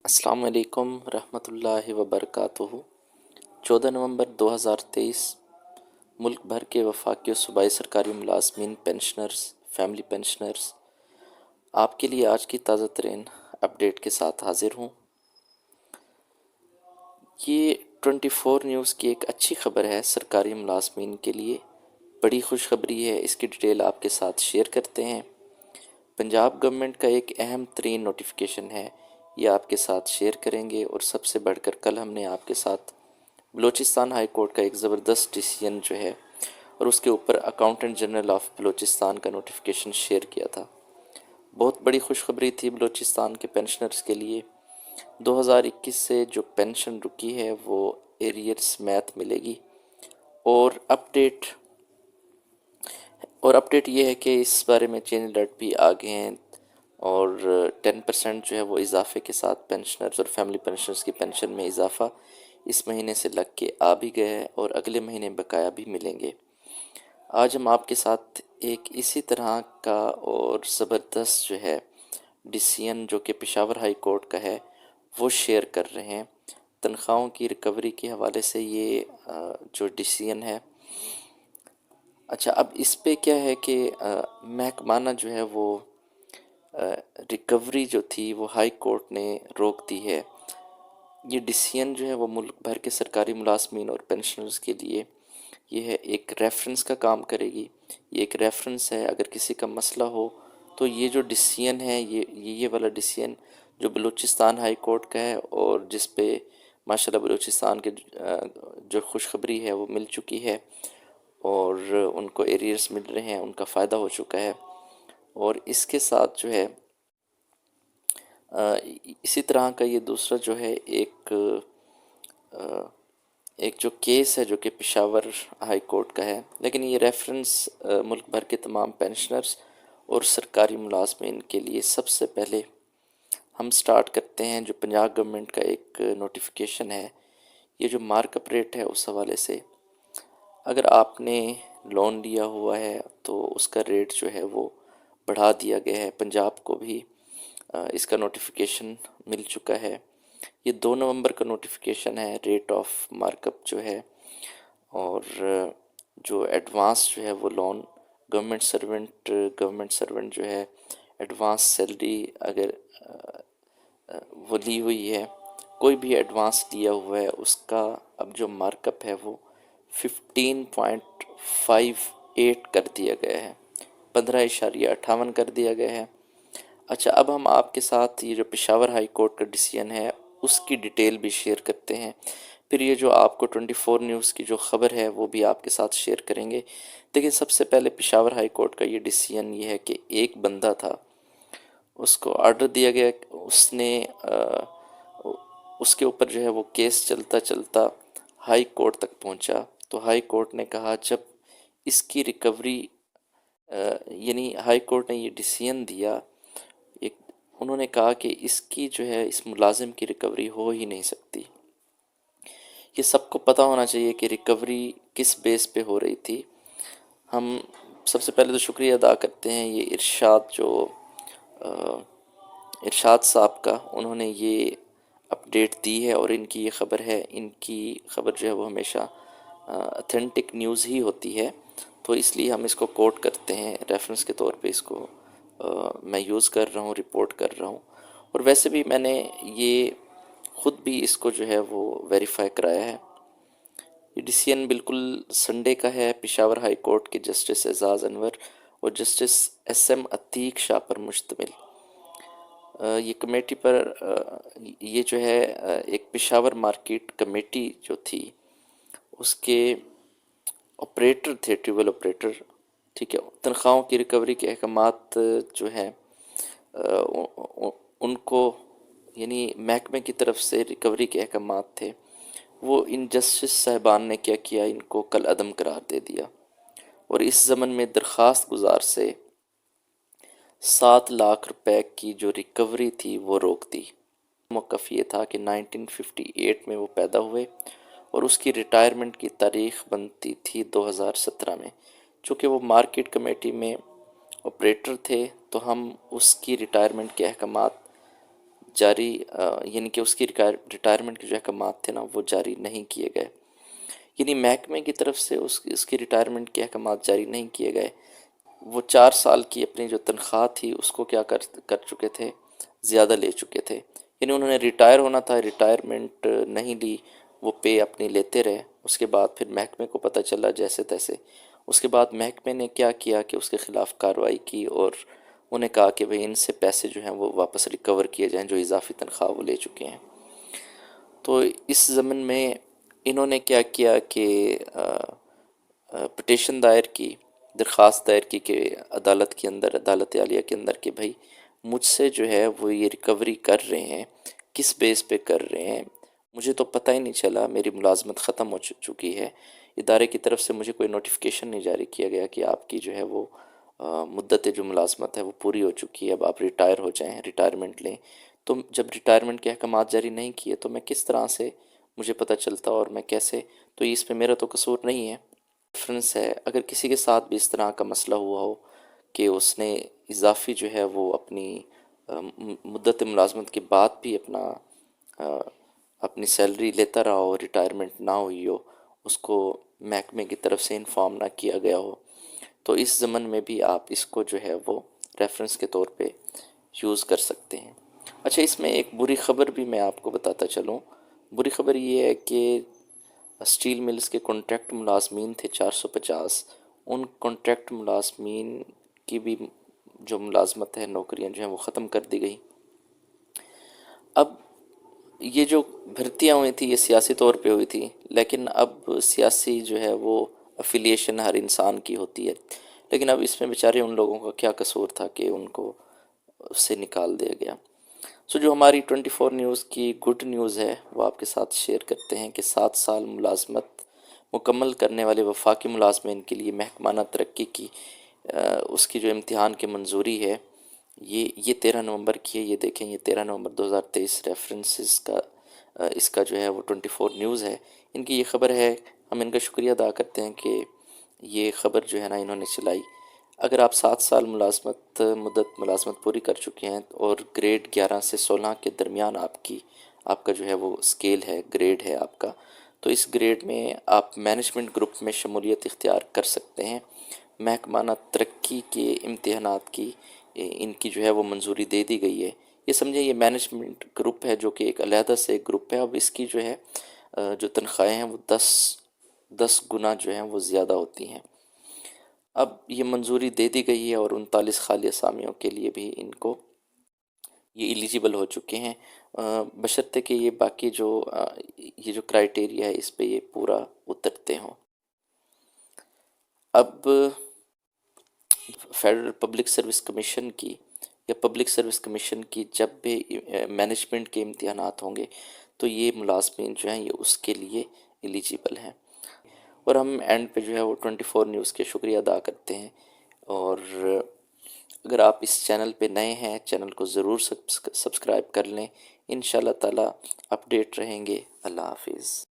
السلام علیکم ورحمۃ اللہ وبرکاتہ۔ 14 نومبر 2023 ملک بھر کے وفاقی و صوبائی سرکاری ملازمین، پینشنرز، فیملی پینشنرز، آپ کے لیے آج کی تازہ ترین اپڈیٹ کے ساتھ حاضر ہوں۔ یہ 24 نیوز کی ایک اچھی خبر ہے سرکاری ملازمین کے لیے، بڑی خوشخبری ہے۔ اس کی ڈیٹیل آپ کے ساتھ شیئر کرتے ہیں۔ پنجاب گورنمنٹ کا ایک اہم ترین نوٹیفیکیشن ہے، یہ آپ کے ساتھ شیئر کریں گے۔ اور سب سے بڑھ کر کل ہم نے آپ کے ساتھ بلوچستان ہائی کورٹ کا ایک زبردست ڈیسیژن جو ہے اور اس کے اوپر اکاؤنٹنٹ جنرل آف بلوچستان کا نوٹیفیکیشن شیئر کیا تھا۔ بہت بڑی خوشخبری تھی بلوچستان کے پینشنرز کے لیے۔ 2021 سے جو پینشن رکی ہے وہ ایریئرز میتھ ملے گی۔ اور اپڈیٹ یہ ہے کہ اس بارے میں چینج الرٹ بھی آ گئے ہیں، اور 10% جو ہے وہ اضافے کے ساتھ پینشنرز اور فیملی پینشنرز کی پینشن میں اضافہ اس مہینے سے لگ کے آ بھی گئے ہے، اور اگلے مہینے بقایا بھی ملیں گے۔ آج ہم آپ کے ساتھ ایک اسی طرح کا اور زبردست جو ہے ڈیسیژن جو کہ پشاور ہائی کورٹ کا ہے وہ شیئر کر رہے ہیں۔ تنخواہوں کی ریکوری کے حوالے سے یہ جو ڈیسیژن ہے، اچھا اب اس پہ کیا ہے کہ محکمانہ جو ہے وہ ریکوری جو تھی وہ ہائی کورٹ نے روک دی ہے۔ یہ ڈیسیژن جو ہے وہ ملک بھر کے سرکاری ملازمین اور پینشنرز کے لیے یہ ہے ایک ریفرنس کا کام کرے گی۔ یہ ایک ریفرنس ہے، اگر کسی کا مسئلہ ہو تو یہ جو ڈیسیژن ہے یہ والا ڈیسیژن جو بلوچستان ہائی کورٹ کا ہے، اور جس پہ ماشاءاللہ بلوچستان کے جو خوشخبری ہے وہ مل چکی ہے، اور ان کو ایریئرز مل رہے ہیں، ان کا فائدہ ہو چکا ہے۔ اور اس کے ساتھ جو ہے اسی طرح کا یہ دوسرا جو ہے ایک جو کیس ہے جو کہ پشاور ہائی کورٹ کا ہے، لیکن یہ ریفرنس ملک بھر کے تمام پینشنرز اور سرکاری ملازمین کے لیے۔ سب سے پہلے ہم سٹارٹ کرتے ہیں جو پنجاب گورنمنٹ کا ایک نوٹیفیکیشن ہے، یہ جو مارک اپ ریٹ ہے اس حوالے سے۔ اگر آپ نے لون لیا ہوا ہے تو اس کا ریٹ جو ہے وہ بڑھا دیا گیا ہے۔ پنجاب کو بھی اس کا نوٹیفیکیشن مل چکا ہے۔ یہ 2 نومبر کا نوٹیفیکیشن ہے، ریٹ آف مارک اپ جو ہے۔ اور جو ایڈوانس جو ہے وہ لون گورنمنٹ سرونٹ جو ہے ایڈوانس سیلری اگر وہ لی ہوئی ہے، کوئی بھی ایڈوانس لیا ہوا ہے، اس کا اب جو مارک اپ ہے وہ 15.58 کر دیا گیا ہے، 15.58 کر دیا گیا ہے۔ اچھا اب ہم آپ کے ساتھ یہ جو پشاور ہائی کورٹ کا ڈیسیژن ہے اس کی ڈیٹیل بھی شیئر کرتے ہیں، پھر یہ جو آپ کو 24 نیوز کی جو خبر ہے وہ بھی آپ کے ساتھ شیئر کریں گے۔ لیکن سب سے پہلے پشاور ہائی کورٹ کا یہ ڈیسیژن یہ ہے کہ ایک بندہ تھا، اس کو آرڈر دیا گیا، اس کے اوپر جو ہے وہ کیس چلتا چلتا ہائی کورٹ تک پہنچا، تو ہائی کورٹ نے کہا جب اس کی ریکوری یعنی ہائی کورٹ نے یہ ڈیسیژن دیا، انہوں نے کہا کہ اس کی جو ہے اس ملازم کی ریکوری ہو ہی نہیں سکتی۔ یہ سب کو پتہ ہونا چاہیے کہ ریکوری کس بیس پہ ہو رہی تھی۔ ہم سب سے پہلے تو شکریہ ادا کرتے ہیں یہ ارشاد صاحب کا، انہوں نے یہ اپڈیٹ دی ہے، اور ان کی یہ خبر ہے، ان کی خبر جو ہے وہ ہمیشہ اتھینٹک نیوز ہی ہوتی ہے، تو اس لیے ہم اس کو کوٹ کرتے ہیں، ریفرنس کے طور پہ اس کو میں یوز کر رہا ہوں، رپورٹ کر رہا ہوں۔ اور ویسے بھی میں نے یہ خود بھی اس کو جو ہے وہ ویریفائی کرایا ہے۔ یہ ڈیسیژن بالکل سنڈے کا ہے، پشاور ہائی کورٹ کے جسٹس اعزاز انور اور جسٹس ایس ایم عتیق شاہ پر مشتمل۔ یہ کمیٹی پر یہ جو ہے ایک پشاور مارکیٹ کمیٹی جو تھی اس کے آپریٹر تھے، ٹیوبل آپریٹر، ٹھیک ہے۔ تنخواہوں کی ریکوری کے احکامات جو ہیں ان کو یعنی محکمے کی طرف سے ریکوری کے احکامات تھے، وہ ان جسٹس صاحبان نے کیا کیا، ان کو کل عدم قرار دے دیا، اور اس ضمن میں درخواست گزار سے 7 لاکھ روپے کی جو ریکوری تھی وہ روک دی۔ موقف یہ تھا کہ 1958 میں وہ پیدا ہوئے اور اس کی ریٹائرمنٹ کی تاریخ بنتی تھی 2017 میں۔ چونکہ وہ مارکیٹ کمیٹی میں آپریٹر تھے تو ہم اس کی ریٹائرمنٹ کے احکامات جاری یعنی کہ اس کی ریٹائرمنٹ کے جو احکامات تھے نا وہ جاری نہیں کیے گئے، یعنی محکمے کی طرف سے اس کی ریٹائرمنٹ کے احکامات جاری نہیں کیے گئے۔ وہ 4 سال کی اپنی جو تنخواہ تھی اس کو کیا کر چکے تھے، زیادہ لے چکے تھے، یعنی انہوں نے ریٹائر ہونا تھا، ریٹائرمنٹ نہیں لی، وہ پے اپنی لیتے رہے۔ اس کے بعد پھر محکمے کو پتہ چلا جیسے تیسے، اس کے بعد محکمے نے کیا کیا کہ اس کے خلاف کارروائی کی اور انہیں کہا کہ بھئی ان سے پیسے جو ہیں وہ واپس ریکور کیے جائیں جو اضافی تنخواہ وہ لے چکے ہیں۔ تو اس ضمن میں انہوں نے کیا کیا کہ پٹیشن دائر کی، درخواست دائر کی کہ عدالت کے اندر، عدالت عالیہ کے اندر کہ بھائی مجھ سے جو ہے وہ یہ ریکوری کر رہے ہیں، کس بیس پہ کر رہے ہیں، مجھے تو پتہ ہی نہیں چلا، میری ملازمت ختم ہو چکی ہے، ادارے کی طرف سے مجھے کوئی نوٹیفیکیشن نہیں جاری کیا گیا کہ آپ کی جو ہے وہ مدت جو ملازمت ہے وہ پوری ہو چکی ہے، اب آپ ریٹائر ہو جائیں، ریٹائرمنٹ لیں۔ تو جب ریٹائرمنٹ کے احکامات جاری نہیں کیے تو میں کس طرح سے مجھے پتہ چلتا اور میں کیسے، تو اس پہ میرا تو قصور نہیں ہے۔ ریفرنس ہے اگر کسی کے ساتھ بھی اس طرح کا مسئلہ ہوا ہو کہ اس نے اضافی جو ہے وہ اپنی مدت ملازمت کے بعد بھی اپنی سیلری لیتا رہا ہو، ریٹائرمنٹ نہ ہوئی ہو، اس کو محکمے کی طرف سے انفارم نہ کیا گیا ہو، تو اس ضمن میں بھی آپ اس کو جو ہے وہ ریفرنس کے طور پہ یوز کر سکتے ہیں۔ اچھا، اس میں ایک بری خبر بھی میں آپ کو بتاتا چلوں۔ بری خبر یہ ہے کہ اسٹیل ملز کے کانٹریکٹ ملازمین تھے 450، ان کانٹریکٹ ملازمین کی بھی جو ملازمت ہے، نوکریاں جو ہیں وہ ختم کر دی گئی۔ اب یہ جو بھرتیاں ہوئی تھی یہ سیاسی طور پہ ہوئی تھی، لیکن اب سیاسی جو ہے وہ افیلیشن ہر انسان کی ہوتی ہے، لیکن اب اس میں بیچارے ان لوگوں کا کیا قصور تھا کہ ان کو اس سے نکال دیا گیا۔ جو ہماری 24 نیوز کی گڈ نیوز ہے وہ آپ کے ساتھ شیئر کرتے ہیں کہ 7 سال ملازمت مکمل کرنے والے وفاقی ملازمین کے لیے محکمانہ ترقی کی اس کی جو امتحان کی منظوری ہے یہ 13 نومبر کی ہے۔ یہ دیکھیں، یہ 13 نومبر 2023 ریفرنسز کا اس کا جو ہے وہ 24 نیوز ہے، ان کی یہ خبر ہے۔ ہم ان کا شکریہ ادا کرتے ہیں کہ یہ خبر جو ہے نا انہوں نے چلائی۔ اگر آپ 7 سال مدت ملازمت پوری کر چکے ہیں اور گریڈ 11 سے 16 کے درمیان آپ کا جو ہے وہ اسکیل ہے، گریڈ ہے آپ کا، تو اس گریڈ میں آپ مینجمنٹ گروپ میں شمولیت اختیار کر سکتے ہیں۔ محکمانہ ترقی کے امتحانات کی ان کی جو ہے وہ منظوری دے دی گئی ہے۔ یہ سمجھیں یہ مینجمنٹ گروپ ہے جو کہ ایک علیحدہ سے ایک گروپ ہے، اب اس کی جو ہے جو تنخواہیں ہیں وہ 10 گنا جو ہیں وہ زیادہ ہوتی ہیں۔ اب یہ منظوری دے دی گئی ہے اور 39 خالی اسامیوں کے لیے بھی ان کو یہ ایلیجیبل ہو چکے ہیں، بشرطے کہ یہ باقی یہ جو کرائٹیریا ہے اس پہ یہ پورا اترتے ہوں۔ اب فیڈرل پبلک سروس کمیشن کی یا پبلک سروس کمیشن کی جب بھی مینجمنٹ کے امتحانات ہوں گے تو یہ ملازمین جو ہیں یہ اس کے لیے ایلیجیبل ہیں۔ اور ہم اینڈ پہ جو ہے وہ 24 نیوز کے شکریہ ادا کرتے ہیں، اور اگر آپ اس چینل پہ نئے ہیں چینل کو ضرور سبسکرائب کر لیں، انشاءاللہ تعالی اپڈیٹ رہیں گے۔ اللہ حافظ۔